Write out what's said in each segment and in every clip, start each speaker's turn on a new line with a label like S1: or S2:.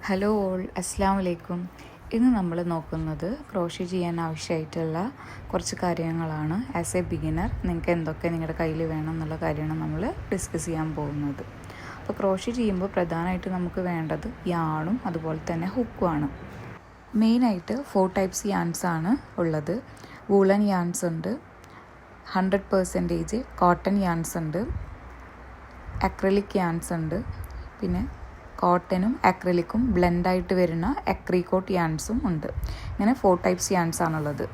S1: Hello all, അസ്സാം വലൈക്കും. ഇന്ന് നമ്മൾ നോക്കുന്നത് ക്രോഷ്യ ചെയ്യാൻ ആവശ്യമായിട്ടുള്ള കുറച്ച് കാര്യങ്ങളാണ്. ആസ് എ ബിഗിനർ നിങ്ങൾക്ക് എന്തൊക്കെ നിങ്ങളുടെ കയ്യിൽ വേണം എന്നുള്ള കാര്യമാണ് നമ്മൾ ഡിസ്കസ് ചെയ്യാൻ പോകുന്നത്. അപ്പോൾ ക്രോഷ്യ ചെയ്യുമ്പോൾ പ്രധാനമായിട്ട് നമുക്ക് വേണ്ടത് യാണും അതുപോലെ തന്നെ ഹുക്കുമാണ്. മെയിനായിട്ട് 4 ടൈപ്സ് യാൻസ് ആണ് ഉള്ളത്. വൂളൻ യാൻസ് ഉണ്ട്, 100% കോട്ടൺ യാൻസ് ഉണ്ട്, അക്രലിക് യാൻസ് ഉണ്ട്, പിന്നെ കോട്ടനും അക്രലിക്കും ബ്ലെൻഡായിട്ട് വരുന്ന അക്രിക്കോട്ട് യാൻസും ഉണ്ട്. ഇങ്ങനെ 4 ടൈപ്സ് യാൻസ് ആണുള്ളത്.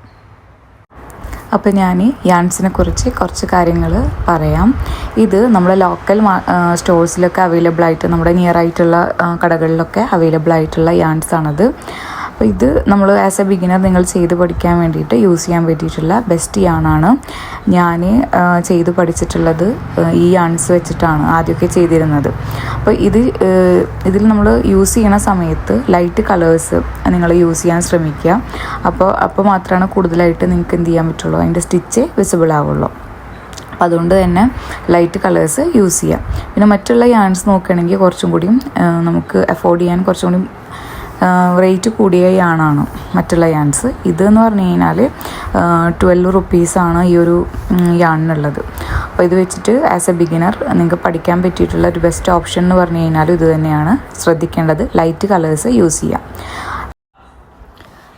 S1: അപ്പോൾ ഞാൻ യാൻസിനെ കുറിച്ച് കുറച്ച് കാര്യങ്ങൾ പറയാം. ഇത് നമ്മുടെ ലോക്കൽ സ്റ്റോഴ്സിലൊക്കെ അവൈലബിൾ ആയിട്ട്, നമ്മുടെ നിയർ ആയിട്ടുള്ള കടകളിലൊക്കെ അവൈലബിൾ ആയിട്ടുള്ള യാൻസ് ആണത്. അപ്പോൾ ഇത് നമ്മൾ ആസ് എ ബിഗിനർ നിങ്ങൾ ചെയ്ത് പഠിക്കാൻ വേണ്ടിയിട്ട് യൂസ് ചെയ്യാൻ പറ്റിയിട്ടുള്ള ബെസ്റ്റ് യാണാണ്. ഞാൻ ചെയ്ത് പഠിച്ചിട്ടുള്ളത് ഈ യാൺസ് വെച്ചിട്ടാണ് ആദ്യമൊക്കെ ചെയ്തിരുന്നത്. അപ്പോൾ ഇതിൽ നമ്മൾ യൂസ് ചെയ്യണ സമയത്ത് ലൈറ്റ് കളേഴ്സ് നിങ്ങൾ യൂസ് ചെയ്യാൻ ശ്രമിക്കുക. അപ്പോൾ മാത്രമാണ് കൂടുതലായിട്ട് നിങ്ങൾക്ക് എന്ത് ചെയ്യാൻ പറ്റുള്ളൂ, അതിൻ്റെ സ്റ്റിച്ച് വിസിബിൾ ആവുള്ളൂ. അപ്പോൾ അതുകൊണ്ട് തന്നെ ലൈറ്റ് കളേഴ്സ് യൂസ് ചെയ്യാം. പിന്നെ മറ്റുള്ള യാൺസ് നോക്കുകയാണെങ്കിൽ കുറച്ചും കൂടിയും നമുക്ക് അഫോർഡ് ചെയ്യാൻ കുറച്ചും കൂടി റേറ്റ് കൂടിയ യാണാണ് മറ്റുള്ള യാൻസ്. ഇതെന്ന് പറഞ്ഞു കഴിഞ്ഞാൽ 12 റുപ്പീസാണ് ഈ ഒരു യാണിനുള്ളത്. അപ്പോൾ ഇത് വെച്ചിട്ട് ആസ് എ ബിഗിനർ നിങ്ങൾക്ക് പഠിക്കാൻ പറ്റിയിട്ടുള്ള ഒരു ബെസ്റ്റ് ഓപ്ഷൻ എന്ന് പറഞ്ഞു കഴിഞ്ഞാൽ ഇത് തന്നെയാണ്. ശ്രദ്ധിക്കേണ്ടത് ലൈറ്റ് കളേഴ്സ് യൂസ് ചെയ്യാം.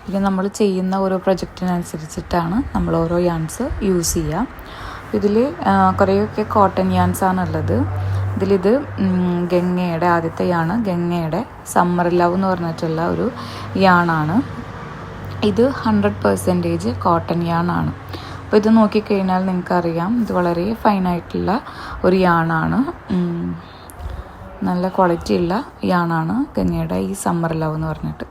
S1: പിന്നെ നമ്മൾ ചെയ്യുന്ന ഓരോ പ്രൊജക്റ്റിനനുസരിച്ചിട്ടാണ് നമ്മൾ ഓരോ യാൻസ് യൂസ് ചെയ്യുക. ഇതിൽ കുറേയൊക്കെ കോട്ടൺ യാൻസ് ആണുള്ളത്. ഇതിലിത് ഗംഗയുടെ ആദ്യത്തെ യാണ്, ഗംഗയുടെ സമ്മർ ലവ് എന്ന് പറഞ്ഞിട്ടുള്ള ഒരു യാണാണ്. ഇത് 100% കോട്ടൺ യാണാണ്. അപ്പോൾ ഇത് നോക്കിക്കഴിഞ്ഞാൽ നിങ്ങൾക്കറിയാം ഇത് വളരെ ഫൈനായിട്ടുള്ള ഒരു യാണാണ്. നല്ല ക്വാളിറ്റി ഉള്ള യാണാണ് ഗംഗയുടെ ഈ സമ്മർ ലവ് എന്ന് പറഞ്ഞിട്ട്.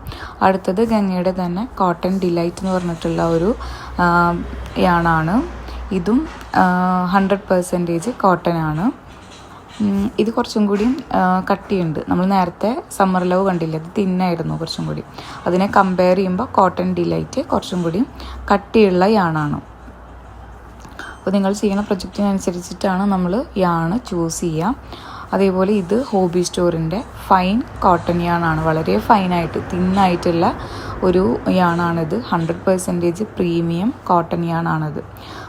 S1: അടുത്തത് ഗംഗയുടെ തന്നെ കോട്ടൺ ഡിലൈറ്റ് എന്ന് പറഞ്ഞിട്ടുള്ള ഒരു യാണാണ്. ഇതും 100% കോട്ടൺ ആണ്. ഇത് കുറച്ചും കൂടി കട്ടിയുണ്ട്. നമ്മൾ നേരത്തെ സമ്മർ ലവ് കണ്ടില്ല, അത് തിന്നായിരുന്നു കുറച്ചും കൂടി. അതിനെ കമ്പയർ ചെയ്യുമ്പോൾ കോട്ടൺ ഡിലൈറ്റ് കുറച്ചും കൂടി കട്ടിയുള്ള യാണാണ്. അപ്പോൾ നിങ്ങൾ ചെയ്യുന്ന പ്രൊജക്റ്റിനനുസരിച്ചിട്ടാണ് നമ്മൾ യാണ് ചൂസ് ചെയ്യുക. അതേപോലെ ഇത് ഹോബി സ്റ്റോറിൻ്റെ ഫൈൻ കോട്ടൺ യാണാണ്. വളരെ ഫൈനായിട്ട് തിന്നായിട്ടുള്ള ഒരു യാണാണിത്. 100% പ്രീമിയം കോട്ടൺ യാണാണിത്.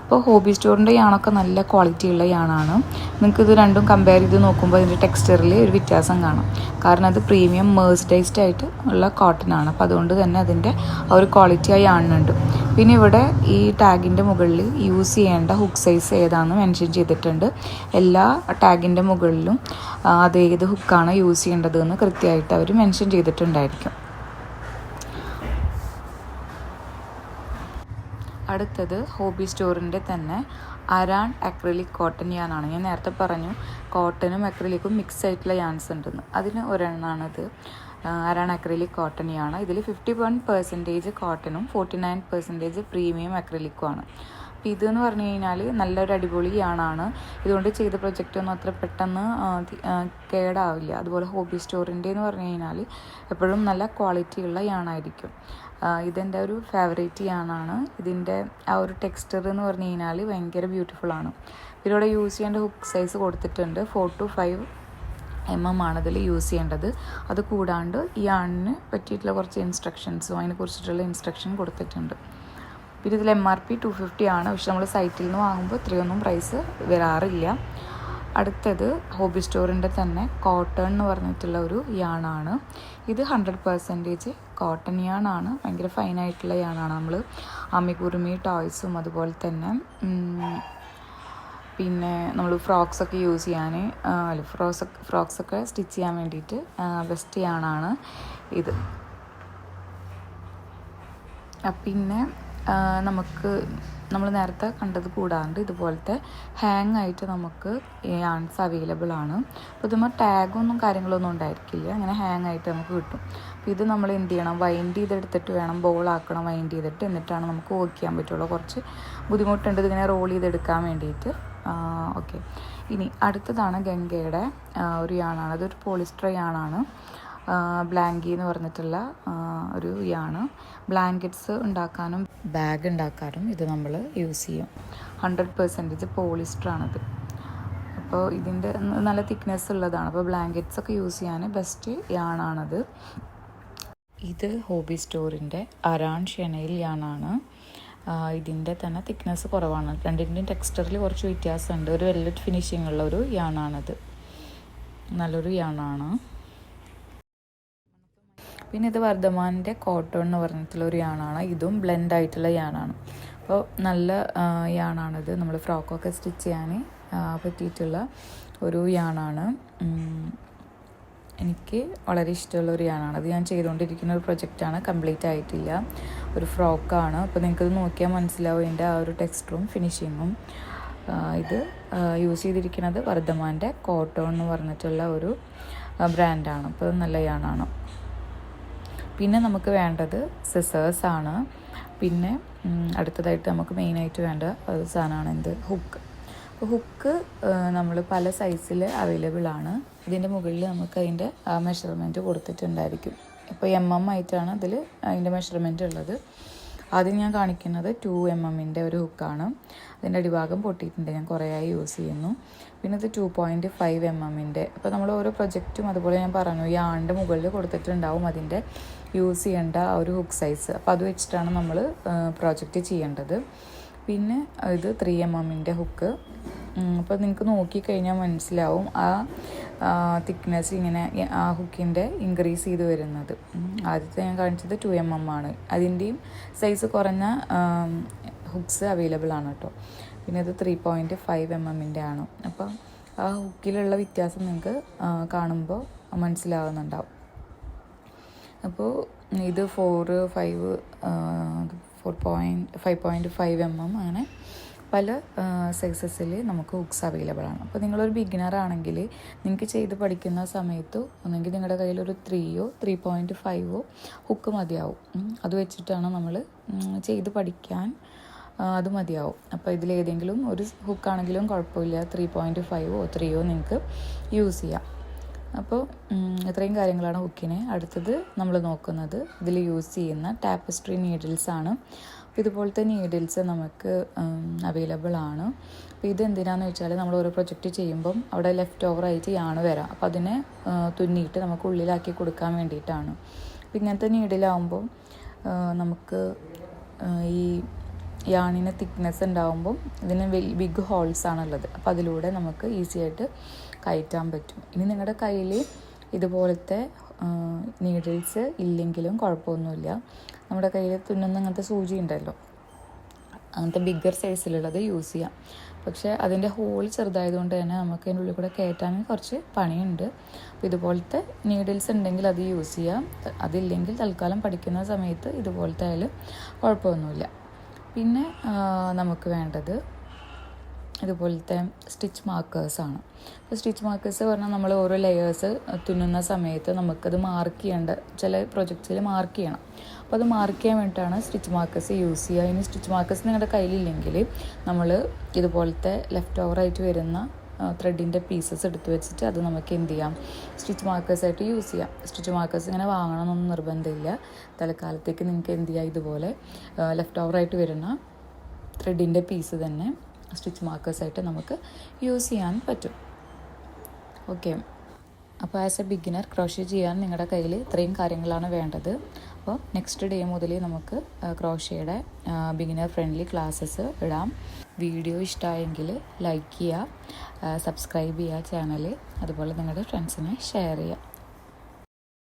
S1: അപ്പോൾ ഹോബി സ്റ്റോറിൻ്റെ യാണൊക്കെ നല്ല ക്വാളിറ്റി ഉള്ള യാണാണ്. നിങ്ങൾക്കിത് രണ്ടും കമ്പയർ ചെയ്ത് നോക്കുമ്പോൾ അതിൻ്റെ ടെക്സ്ചറിൽ ഒരു വ്യത്യാസം കാണാം. കാരണം അത് പ്രീമിയം മേഴ്സ്ഡൈസ്ഡ് ആയിട്ട് ഉള്ള കോട്ടൺ ആണ്. അപ്പോൾ അതുകൊണ്ട് തന്നെ അതിൻ്റെ ആ ഒരു ക്വാളിറ്റി ആ യാണിനുണ്ട്. പിന്നെ ഇവിടെ ഈ ടാഗിൻ്റെ മുകളിൽ യൂസ് ചെയ്യേണ്ട ഹുക്ക് സൈസ് ഏതാണെന്ന് മെൻഷൻ ചെയ്തിട്ടുണ്ട്. എല്ലാ ടാഗിൻ്റെ മുകളിലും അത് ഏത് ഹുക്കാണ് യൂസ് ചെയ്യേണ്ടതെന്ന് കൃത്യമായിട്ട് അവർ മെൻഷൻ ചെയ്തിട്ടുണ്ടായിരിക്കും. അടുത്തത് ഹോബി സ്റ്റോറിൻ്റെ തന്നെ അരാൺ അക്രിലിക് കോട്ടൺ യാനാണ്. ഞാൻ നേരത്തെ പറഞ്ഞു കോട്ടനും അക്രിലിക്കും മിക്സ് ആയിട്ടുള്ള യാൻസ് ഉണ്ടെന്ന്. അതിന് ഒരെണ്ണമാണിത്. അരാൺ അക്രിലിക് കോട്ടൺ യാണ്. ഇതിൽ 51% കോട്ടനും 49% പ്രീമിയം അക്രിലിക്കുമാണ്. അപ്പോൾ ഇതെന്ന് പറഞ്ഞു കഴിഞ്ഞാൽ നല്ലൊരു അടിപൊളി യാണാണ്. ഇതുകൊണ്ട് ചെയ്ത പ്രൊജക്റ്റൊന്നും അത്ര പെട്ടെന്ന് കേടാവില്ല. അതുപോലെ ഹോബി സ്റ്റോറിൻ്റെ എന്ന് പറഞ്ഞു കഴിഞ്ഞാൽ എപ്പോഴും നല്ല ക്വാളിറ്റിയുള്ള യാണായിരിക്കും. ഇതെൻ്റെ ഒരു ഫേവറേറ്റ് യാണാണ്. ഇതിൻ്റെ ആ ഒരു ടെക്സ്ചർ എന്ന് പറഞ്ഞു കഴിഞ്ഞാൽ ഭയങ്കര ബ്യൂട്ടിഫുള്ളാണ്. ഇതിലൂടെ യൂസ് ചെയ്യേണ്ട ഹുക്ക് സൈസ് കൊടുത്തിട്ടുണ്ട്. 4 to 5 mm ആണ് ഇതിൽ യൂസ് ചെയ്യേണ്ടത്. അത് കൂടാണ്ട് ഈ യാണിന് പറ്റിയിട്ടുള്ള കുറച്ച് ഇൻസ്ട്രക്ഷൻസും അതിനെക്കുറിച്ചിട്ടുള്ള ഇൻസ്ട്രക്ഷൻ കൊടുത്തിട്ടുണ്ട്. പിന്നെ ഇതിൽ MRP 250 ആണ്. പക്ഷെ നമ്മൾ സൈറ്റിൽ നിന്ന് വാങ്ങുമ്പോൾ ഇത്രയൊന്നും പ്രൈസ് വരാറില്ല. അടുത്തത് ഹോബി സ്റ്റോറിൻ്റെ തന്നെ കോട്ടൺ എന്ന് പറഞ്ഞിട്ടുള്ള ഒരു യാണാണ്. ഇത് 100% കോട്ടൺ യാണാണ്. ഭയങ്കര ഫൈനായിട്ടുള്ള യാണാണ്. നമ്മൾ അമ്മിക്കുറുമി ടോയ്സും അതുപോലെ തന്നെ പിന്നെ നമ്മൾ ഫ്രോക്സൊക്കെ യൂസ് ചെയ്യാൻ ഫ്രോക്സൊക്കെ സ്റ്റിച്ച് ചെയ്യാൻ വേണ്ടിയിട്ട് ബെസ്റ്റ് യാണാണ് ഇത്. പിന്നെ നമ്മൾ നേരത്തെ കണ്ടത് കൂടാണ്ട് ഇതുപോലത്തെ ഹാങ് ആയിട്ട് നമുക്ക് യാൺസ് അവൈലബിൾ ആണ്. അപ്പോൾ ഇതുമ്പോൾ ടാഗൊന്നും കാര്യങ്ങളൊന്നും ഉണ്ടായിരിക്കില്ല. അങ്ങനെ ഹാങ് ആയിട്ട് നമുക്ക് കിട്ടും. അപ്പോൾ ഇത് നമ്മൾ എന്ത് ചെയ്യണം, വൈൻഡ് ചെയ്തെടുത്തിട്ട് വേണം, ബോളാക്കണം വൈൻഡ് ചെയ്തിട്ട്, എന്നിട്ടാണ് നമുക്ക് വർക്ക് ചെയ്യാൻ പറ്റുള്ളൂ. കുറച്ച് ബുദ്ധിമുട്ടുണ്ട് ഇതിങ്ങനെ റോൾ ചെയ്തെടുക്കാൻ വേണ്ടിയിട്ട്. ഓക്കെ, ഇനി അടുത്തതാണ് ഗംഗയുടെ ഒരു യാണാണ്. അതൊരു പോളിസ്റ്റർ യാണാണ്. ബ്ലാങ്കി എന്ന് പറഞ്ഞിട്ടുള്ള ഒരു യാണ്. ബ്ലാങ്കറ്റ്സ് ഉണ്ടാക്കാനും ബാഗ് ഉണ്ടാക്കാനും ഇത് നമ്മൾ യൂസ് ചെയ്യും. 100% പോളിസ്റ്ററാണിത്. അപ്പോൾ ഇതിൻ്റെ നല്ല തിക്നെസ് ഉള്ളതാണ്. അപ്പോൾ ബ്ലാങ്കറ്റ്സ് ഒക്കെ യൂസ് ചെയ്യാൻ ബെസ്റ്റ് യാണാണത്. ഇത് ഹോബി സ്റ്റോറിൻ്റെ അരാൺ ഷെനൈൽ യാണാണ്. ഇതിൻ്റെ തന്നെ തിക്നെസ് കുറവാണ്. രണ്ടിൻ്റെയും ടെക്സ്ചറിൽ കുറച്ച് വ്യത്യാസമുണ്ട്. ഒരു വെൽവെറ്റ് ഫിനിഷിംഗ് ഉള്ള ഒരു യാണാണിത്. നല്ലൊരു യാണാണ്. പിന്നെ ഇത് വർദ്ധമാൻ്റെ കോട്ടൺ എന്ന് പറഞ്ഞിട്ടുള്ള ഒരു യാണാണ്. ഇതും ബ്ലെൻഡ് ആയിട്ടുള്ള യാണാണ്. അപ്പോൾ നല്ല യാണാണിത്. നമ്മൾ ഫ്രോക്കൊക്കെ സ്റ്റിച്ച് ചെയ്യാൻ പറ്റിയിട്ടുള്ള ഒരു യാണാണ്. എനിക്ക് വളരെ ഇഷ്ടമുള്ള ഒരു യാണാണ്. അത് ഞാൻ ചെയ്തുകൊണ്ടിരിക്കുന്ന ഒരു പ്രൊജക്റ്റാണ്, കംപ്ലീറ്റ് ആയിട്ടില്ല. ഒരു ഫ്രോക്കാണ്. അപ്പോൾ നിങ്ങൾക്കത് നോക്കിയാൽ മനസ്സിലാവും ഇതിൻ്റെ ആ ഒരു ടെക്സ്ചറും ഫിനിഷിങ്ങും. ഇത് യൂസ് ചെയ്തിരിക്കുന്നത് വർദ്ധമാൻ്റെ കോട്ടൺ എന്ന് പറഞ്ഞിട്ടുള്ള ഒരു ബ്രാൻഡാണ്. അപ്പോൾ നല്ല യാണാണ്. പിന്നെ നമുക്ക് വേണ്ടത് സിസേഴ്സാണ്. പിന്നെ അടുത്തതായിട്ട് നമുക്ക് മെയിനായിട്ട് വേണ്ട ഒരു സാധനമാണ് എന്ത്, ഹുക്ക്. അപ്പോൾ ഹുക്ക് നമ്മൾ പല സൈസിൽ അവൈലബിൾ ആണ്. ഇതിൻ്റെ മുകളിൽ നമുക്ക് അതിൻ്റെ മെഷർമെൻറ്റ് കൊടുത്തിട്ടുണ്ടായിരിക്കും. ഇപ്പോൾ ആയിട്ടാണ് അതിൽ അതിൻ്റെ മെഷർമെൻറ്റ് ഉള്ളത്. ആദ്യം ഞാൻ കാണിക്കുന്നത് 2 mm ഒരു ഹുക്കാണ്. അതിൻ്റെ അടിഭാഗം പൊട്ടിയിട്ടുണ്ട്. ഞാൻ കുറേ ആയി യൂസ് ചെയ്യുന്നു. പിന്നെ ഇത് 2.5 mm. അപ്പോൾ നമ്മൾ ഓരോ പ്രൊജക്റ്റും അതുപോലെ ഞാൻ പറഞ്ഞു ഈ ആണിൻ്റെ മുകളിൽ കൊടുത്തിട്ടുണ്ടാവും അതിൻ്റെ യൂസ് ചെയ്യേണ്ട ആ ഒരു ഹുക്ക് സൈസ്. അപ്പോൾ അത് വെച്ചിട്ടാണ് നമ്മൾ പ്രോജക്റ്റ് ചെയ്യേണ്ടത്. പിന്നെ ഇത് 3 mm ഹുക്ക്. അപ്പോൾ നിങ്ങൾക്ക് നോക്കിക്കഴിഞ്ഞാൽ മനസ്സിലാവും ആ തിക്നെസ് ഇങ്ങനെ ആ ഹുക്കിൻ്റെ ഇൻക്രീസ് ചെയ്ത് വരുന്നത്. ആദ്യത്തെ ഞാൻ കാണിച്ചത് 2 mm ആണ്. അതിൻ്റെയും സൈസ് കുറഞ്ഞ ഹുക്സ് അവൈലബിൾ ആണ് കേട്ടോ. പിന്നെ ഇത് 3.5 mm ആണ്. അപ്പോൾ ആ ഹുക്കിലുള്ള വ്യത്യാസം നിങ്ങൾക്ക് കാണുമ്പോൾ മനസ്സിലാവുന്നുണ്ടാവും. അപ്പോൾ ഇത് 5.5 mm അങ്ങനെ പല സൈസസിൽ നമുക്ക് ഹുക്സ് അവൈലബിൾ ആണ്. അപ്പോൾ നിങ്ങളൊരു ബിഗിനർ ആണെങ്കിൽ നിങ്ങൾക്ക് ചെയ്ത് പഠിക്കുന്ന സമയത്ത് ഒന്നെങ്കിൽ നിങ്ങളുടെ കയ്യിലൊരു 3 3.5 ഹുക്ക് മതിയാവും. അത് വെച്ചിട്ടാണ് നമ്മൾ ചെയ്ത് പഠിക്കാൻ, അത് മതിയാവും. അപ്പോൾ ഇതിലേതെങ്കിലും ഒരു ഹുക്കാണെങ്കിലും കുഴപ്പമില്ല. 3.5 3 നിങ്ങൾക്ക് യൂസ് ചെയ്യാം. അപ്പോൾ ഇത്രയും കാര്യങ്ങളാണ് ഹുക്കിന്. അടുത്തത് നമ്മൾ നോക്കുന്നത് ഇതിൽ യൂസ് ചെയ്യുന്ന ടാപ്പസ്ട്രി നീഡിൽസാണ്. അപ്പോൾ ഇതുപോലത്തെ നീഡിൽസ് നമുക്ക് അവൈലബിൾ ആണ്. അപ്പോൾ ഇതെന്തിനാണെന്ന് വെച്ചാൽ നമ്മൾ ഓരോ പ്രൊജക്റ്റ് ചെയ്യുമ്പം അവിടെ ലെഫ്റ്റ് ഓവറായിട്ട് യാണ് വരാം. അപ്പോൾ അതിനെ തുന്നിയിട്ട് നമുക്ക് ഉള്ളിലാക്കി കൊടുക്കാൻ വേണ്ടിയിട്ടാണ്. അപ്പോൾ ഇങ്ങനത്തെ നീഡിലാവുമ്പം നമുക്ക് ഈ യാണിന് തിക്നെസ് ഉണ്ടാകുമ്പം ഇതിന് ബിഗ് ഹോൾസ് ആണുള്ളത്. അപ്പോൾ അതിലൂടെ നമുക്ക് ഈസി ആയിട്ട് കയറ്റാൻ പറ്റും. ഇനി നിങ്ങളുടെ കയ്യിൽ ഇതുപോലത്തെ നീഡിൽസ് ഇല്ലെങ്കിലും കുഴപ്പമൊന്നുമില്ല. നമ്മുടെ കയ്യിൽ തുന്നുന്ന അങ്ങനത്തെ സൂചി ഉണ്ടല്ലോ, അങ്ങനത്തെ ബിഗ്ഗർ സൈസിലുള്ളത് യൂസ് ചെയ്യാം. പക്ഷേ അതിൻ്റെ ഹോൾ ചെറുതായതുകൊണ്ട് തന്നെ നമുക്ക് അതിൻ്റെ ഉള്ളിൽ കൂടെ കയറ്റാൻ കുറച്ച് പണിയുണ്ട്. അപ്പോൾ ഇതുപോലത്തെ നീഡിൽസ് ഉണ്ടെങ്കിൽ അത് യൂസ് ചെയ്യാം. അതില്ലെങ്കിൽ തൽക്കാലം പഠിക്കുന്ന സമയത്ത് ഇതുപോലത്തെ ആയാലും കുഴപ്പമൊന്നുമില്ല. പിന്നെ നമുക്ക് വേണ്ടത് ഇതുപോലത്തെ സ്റ്റിച്ച് മാർക്കേഴ്സാണ്. അപ്പോൾ സ്റ്റിച്ച് മാർക്കേഴ്സ് പറഞ്ഞാൽ നമ്മൾ ഓരോ ലെയേഴ്സ് തുന്നുന്ന സമയത്ത് നമുക്കത് മാർക്ക് ചെയ്യേണ്ട, ചില പ്രൊജക്ട്സിൽ മാർക്ക് ചെയ്യണം. അപ്പോൾ അത് മാർക്ക് ചെയ്യാൻ വേണ്ടിയിട്ടാണ് സ്റ്റിച്ച് മാർക്കേഴ്സ് യൂസ് ചെയ്യുക. ഇനി സ്റ്റിച്ച് മാർക്കേഴ്സ് നിങ്ങളുടെ കയ്യിലില്ലെങ്കിൽ നമ്മൾ ഇതുപോലത്തെ ലെഫ്റ്റ് ഓവറായിട്ട് വരുന്ന ത്രെഡിൻ്റെ പീസസ് എടുത്ത് വെച്ചിട്ട് അത് നമുക്ക് എന്ത് ചെയ്യാം, സ്റ്റിച്ച് മാർക്കേഴ്സായിട്ട് യൂസ് ചെയ്യാം. സ്റ്റിച്ച് മാർക്കേഴ്സ് ഇങ്ങനെ വാങ്ങണമെന്നൊന്നും നിർബന്ധമില്ല. തൽക്കാലത്തേക്ക് നിങ്ങൾക്ക് എന്ത് ചെയ്യാം, ഇതുപോലെ ലെഫ്റ്റ് ഓവറായിട്ട് വരുന്ന ത്രെഡിൻ്റെ പീസ് തന്നെ സ്റ്റിച്ച് മാർക്കേഴ്സായിട്ട് നമുക്ക് യൂസ് ചെയ്യാൻ പറ്റും. ഓക്കെ. അപ്പോൾ ആസ് എ ബിഗിനർ ക്രോഷ്യ ചെയ്യാൻ നിങ്ങളുടെ കയ്യിൽ ഇത്രയും കാര്യങ്ങളാണ് വേണ്ടത്. അപ്പോൾ നെക്സ്റ്റ് ഡേ മുതൽ നമുക്ക് ക്രോഷ്യയുടെ ബിഗിനർ ഫ്രണ്ട്ലി ക്ലാസ്സസ് ഇടാം. വീഡിയോ ഇഷ്ടമായെങ്കിൽ ലൈക്ക് ചെയ്യുക, സബ്സ്ക്രൈബ് ചെയ്യുക ചാനൽ, അതുപോലെ നിങ്ങളുടെ ഫ്രണ്ട്സിനെ ഷെയർ ചെയ്യുക.